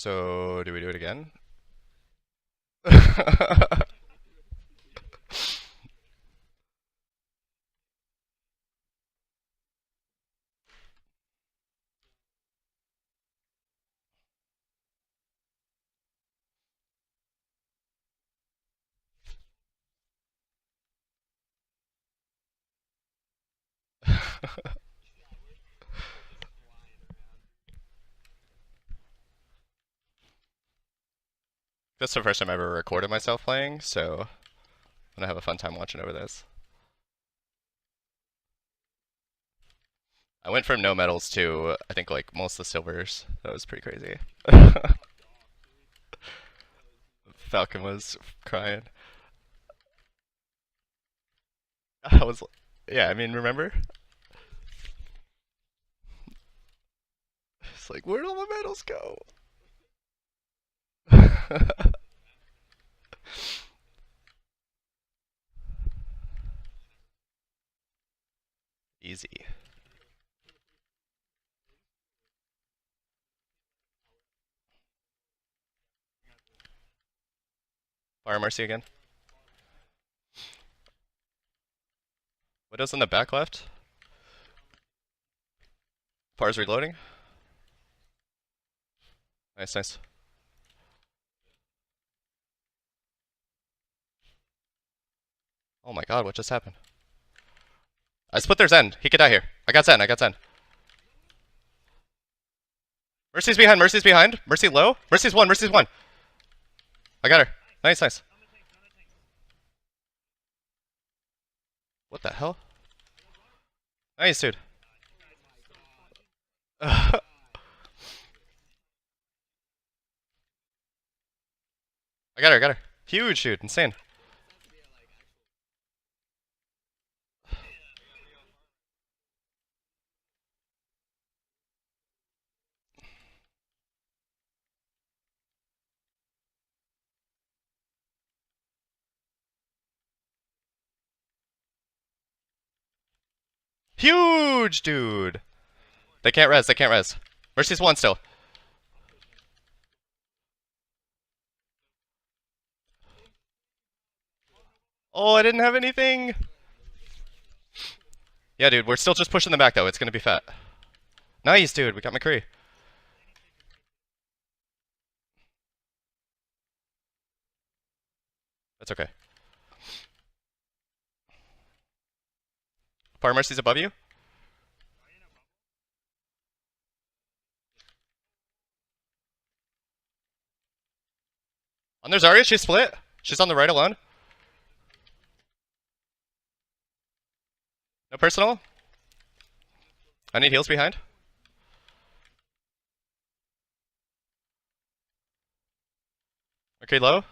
So, do we do it again? That's the first time I ever recorded myself playing, so I'm gonna have a fun time watching over this. I went from no medals to, I think, like most of the silvers. That was pretty crazy. Falcon was crying. I was, yeah, I mean, remember? It's like, where'd all the medals go? Easy. Fire Mercy again. Widow's in the back left. Fire's reloading. Nice, nice. Oh my god, what just happened? I split their Zen. He could die here. I got Zen, I got Zen. Mercy's behind, Mercy's behind. Mercy low. Mercy's one, Mercy's one. I got her. Nice, nice. What the hell? Nice, dude. I got her, I got her. Huge, dude. Insane. Huge, dude. They can't res, they can't res. Mercy's one still. Oh, I didn't have anything. Yeah, dude, we're still just pushing them back, though. It's gonna be fat. Nice, dude. We got McCree. That's okay. Fire Mercy's above you. On there's Zarya, she's split. She's on the right alone. No personal. I need heals behind. Okay, low.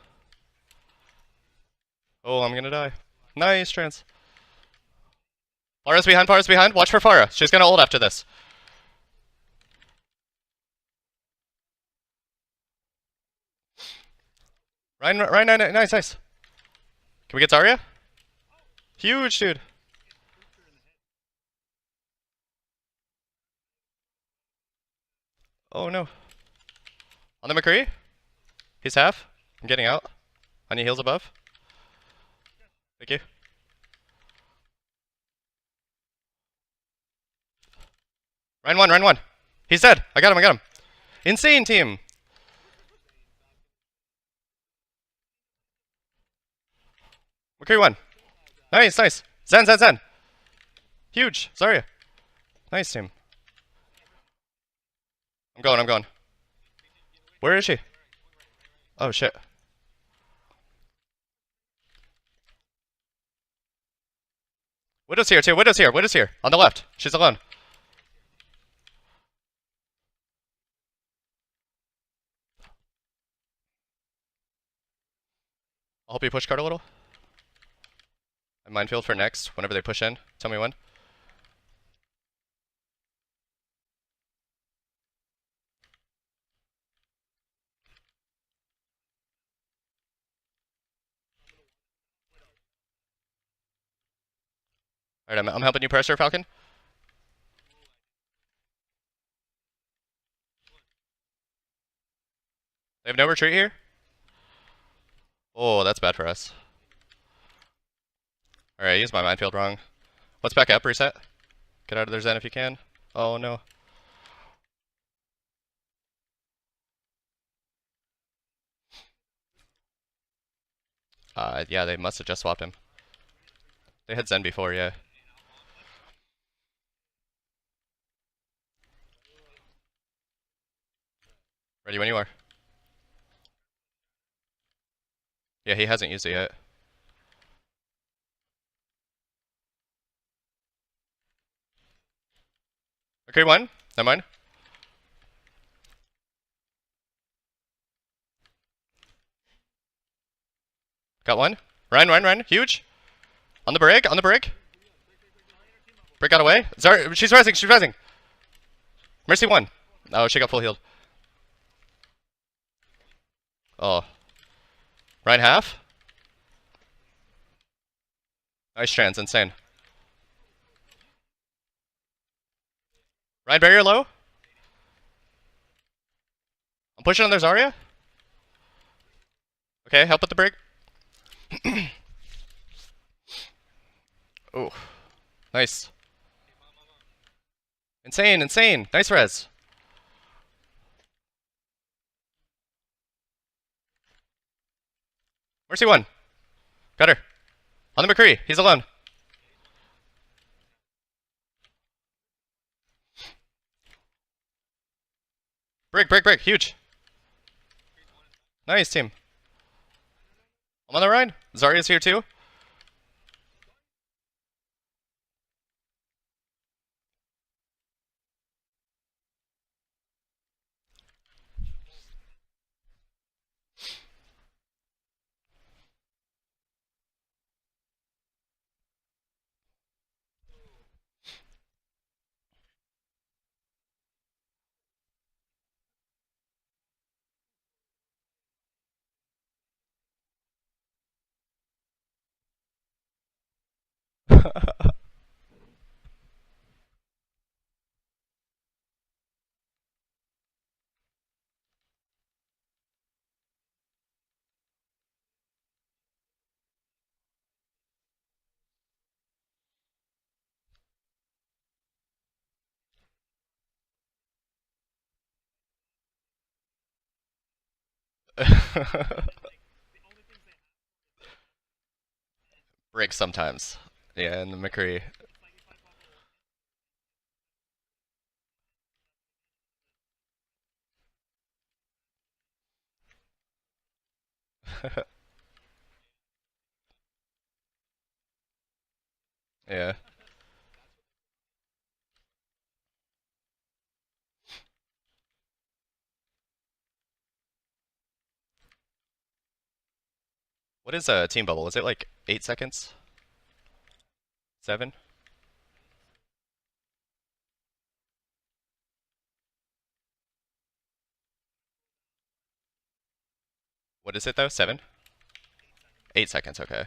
Oh, I'm gonna die. Nice, trans. Farah's behind, Farah's behind. Watch for Farah. She's gonna ult after this. Ryan, nice, nice. Can we get Zarya? Huge, dude. Oh no. On the McCree? He's half. I'm getting out. I need heals above. Thank you. Ryan one. He's dead. I got him. Insane team. McCree one. Nice. Zen. Huge. Zarya. Nice team. I'm going. Where is she? Oh shit. Widow's here too. Widow's here. On the left. She's alone. I'll help you push card a little. And minefield for next. Whenever they push in. Tell me when. Alright, I'm helping you pressure, Falcon. They have no retreat here? Oh, that's bad for us. Alright, use my minefield wrong. Let's back up, reset. Get out of their zen if you can. Oh no. Yeah, they must have just swapped him. They had zen before, yeah. Ready when you are. Yeah, he hasn't used it yet. Okay, one. Never mind. Got one. Run. Huge. On the brig, on the brig. Brig got away. She's rising. Mercy won. Oh, she got full healed. Oh. Ryan half. Nice trans, insane. Ryan barrier low. I'm pushing on their Zarya. Okay, help with the brig. Oh. Nice. Insane. Nice res. Mercy one. Got her. On the McCree. He's alone. Brig. Huge. Nice team. I'm on the Rhine. Zarya's here too. Brig sometimes. Yeah, and the McCree. Yeah. What is a team bubble? Is it like 8 seconds? 7? What is it though? 7? 8 seconds, okay.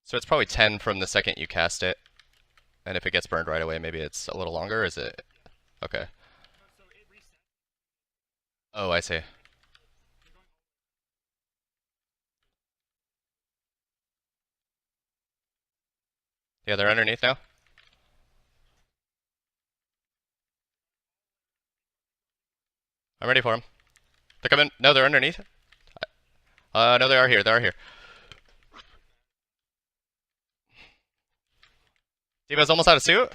So it's probably 10 from the second you cast it. And if it gets burned right away, maybe it's a little longer, or is it? Okay. Oh, I see. Yeah, they're underneath now. I'm ready for them. They're coming. No, they're underneath. No, they are here. D.Va's almost out of suit.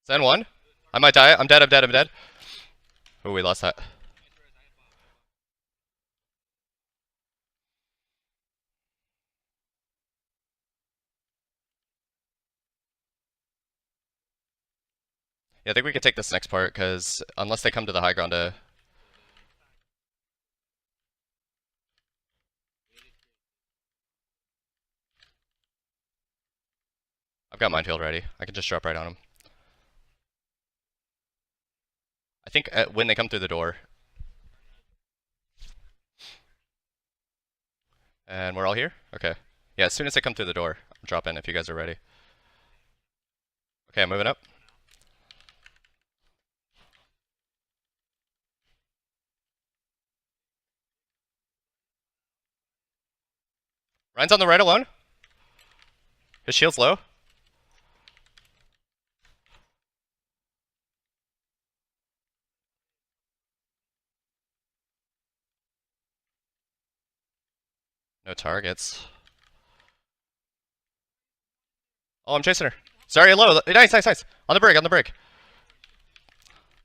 Zen one. I might die. I'm dead. Oh, we lost that. Yeah, I think we could take this next part, because unless they come to the high ground I've got minefield ready. I can just drop right on them. I think when they come through the door. And we're all here? Okay. Yeah, as soon as they come through the door, Drop in if you guys are ready. Okay, I'm moving up. Ryan's on the right alone. His shield's low. No targets. Oh, I'm chasing her. Sorry, low. Nice, nice, nice. On the brig, on the brig.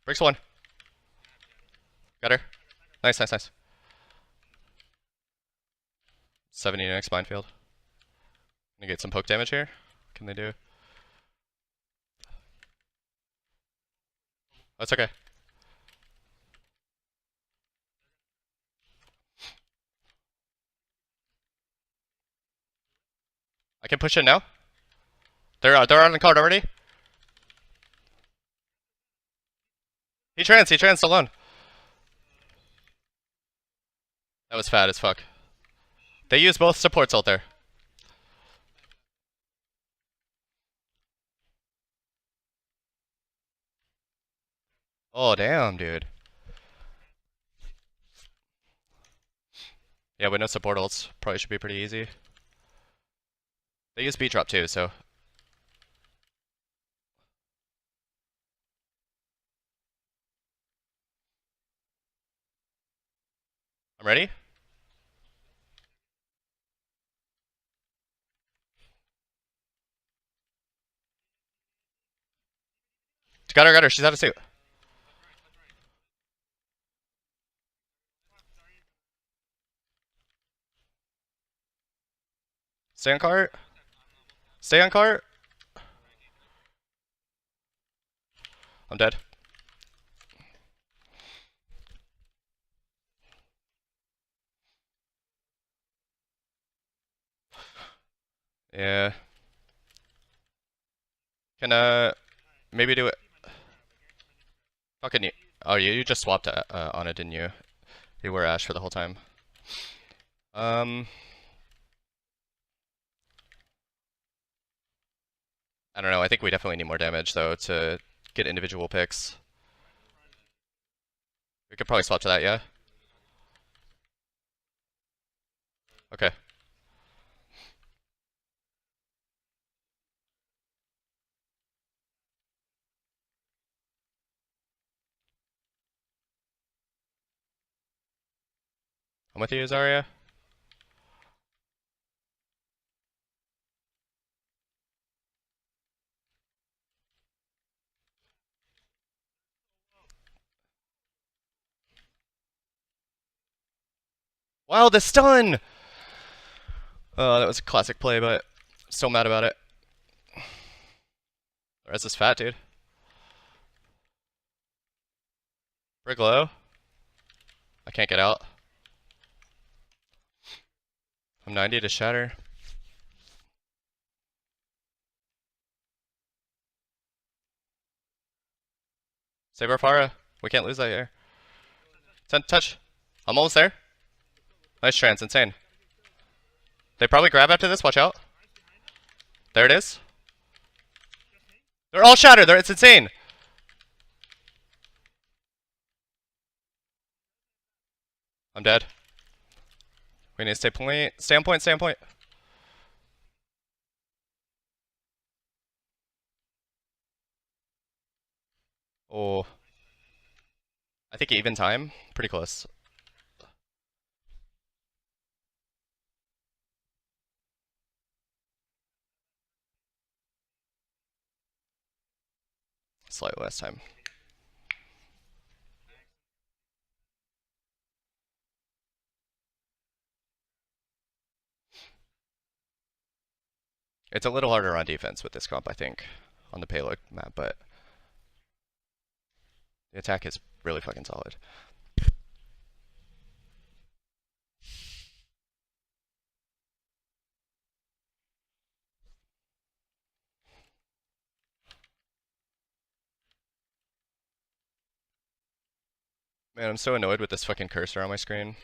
Brig's one. Got her. Nice, nice, nice. 70 next minefield. Gonna get some poke damage here. What can they do? That's okay. I can push in now. They're on the card already. He trans alone. That was fat as fuck. They use both supports out there. Oh damn, dude. Yeah, with no support ults, probably should be pretty easy. They use beat drop too, so. I'm ready. Got her. She's out of suit. Stay on cart. Stay on cart. I'm dead. Yeah. Can maybe do it. Fucking you. Oh, you just swapped on it, didn't you? You were Ash for the whole time. I don't know. I think we definitely need more damage though to get individual picks. We could probably swap to that, yeah. Okay. I'm with you, Zarya. Wow, the stun! Oh, that was a classic play, but still mad about it. The rest is fat, dude. Brig low. I can't get out. I'm 90 to shatter. Save our Pharah. We can't lose that here. Touch. I'm almost there. Nice trans, insane. They probably grab after this, watch out. There it is. They're all shattered, it's insane. I'm dead. We need to stay point. Stay on point, stay on point. Oh. I think even time. Pretty close. Slightly less time. It's a little harder on defense with this comp, I think, on the payload map, but the attack is really fucking solid. Man, I'm so annoyed with this fucking cursor on my screen.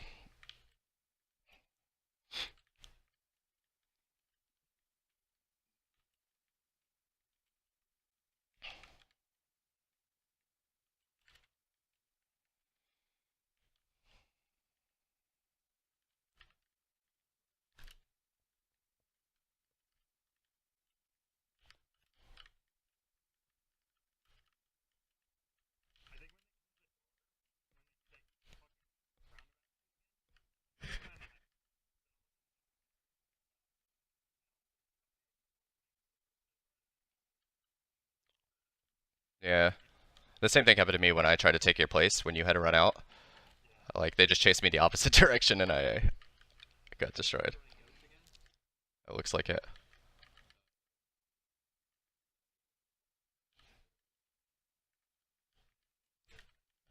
Yeah. The same thing happened to me when I tried to take your place when you had to run out. Like, they just chased me the opposite direction and I got destroyed. It looks like it.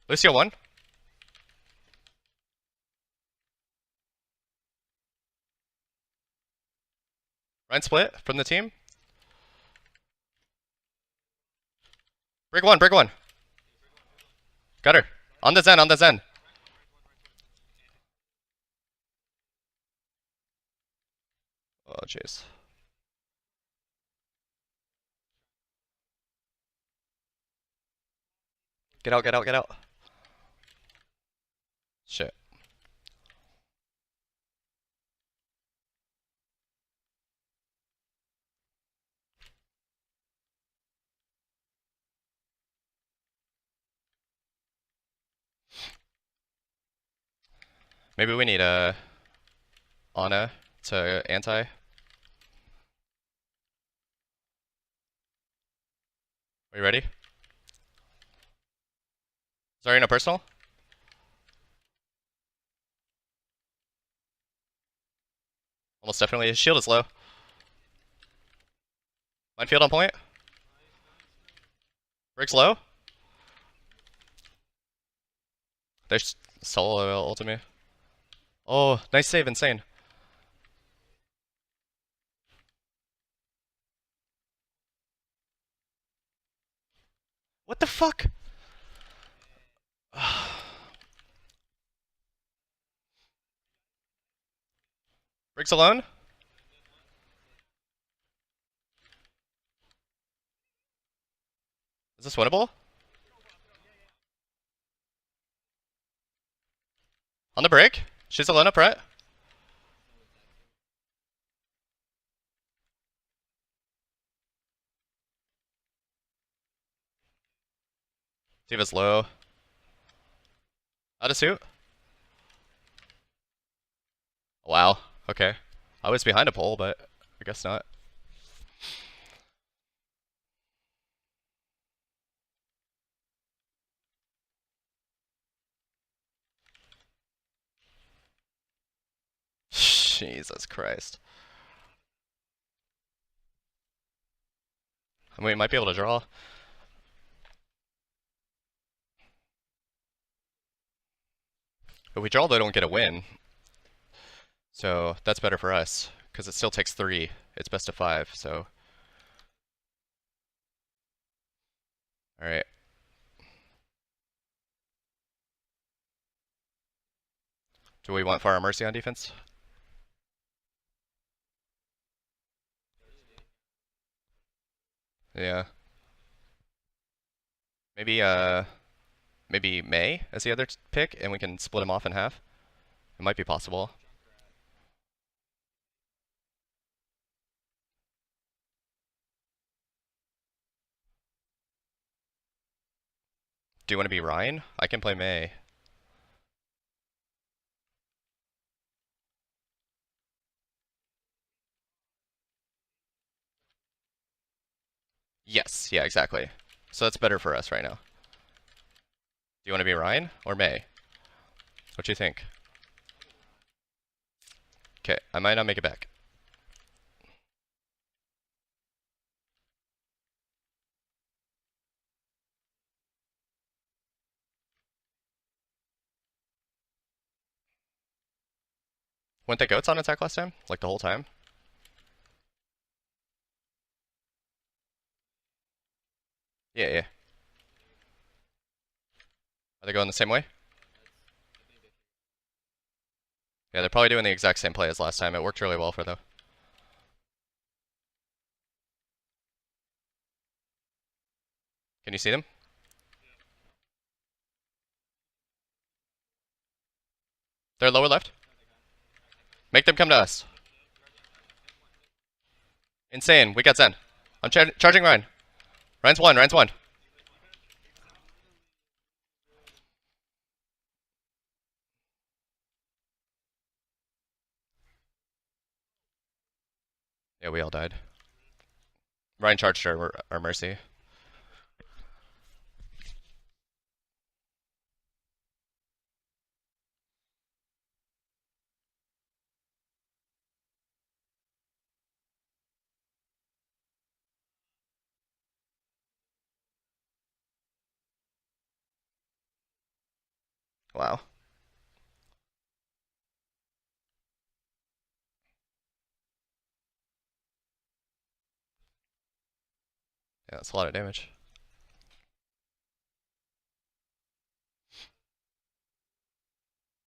Lucio won. Ryan split from the team. Brig one, brig one. Got her. On the Zen, on the Zen. Oh, jeez. Get out, get out, get out. Shit. Maybe we need a Ana to anti. Are you ready? Sorry, no personal? Almost definitely. His shield is low. Minefield on point. Briggs low. There's solo ultimate. Oh, nice save, insane. What the fuck? Briggs alone? Is this winnable? On the break? She's alone up right? Diva's low. Out of suit? Wow. Okay. I was behind a pole, but I guess not. Jesus Christ. I mean, we might be able to draw. If we draw, they don't get a win. So that's better for us, because it still takes 3. It's best of 5, so. Alright. Do we want Fire Mercy on defense? Yeah. Maybe, maybe May as the other pick, and we can split him off in half. It might be possible. Do you want to be Ryan? I can play May. Yes, yeah, exactly. So that's better for us right now. Do you want to be Ryan or May? What do you think? Okay, I might not make it back. Weren't they goats on attack last time? Like the whole time? Yeah, yeah. Are they going the same way? Yeah, they're probably doing the exact same play as last time. It worked really well for them. Can you see them? They're lower left. Make them come to us. Insane. We got Zen. I'm charging Ryan. Ryan's one. Ryan's one. Yeah, we all died. Ryan charged our Mercy. Wow. Yeah, that's a lot of damage.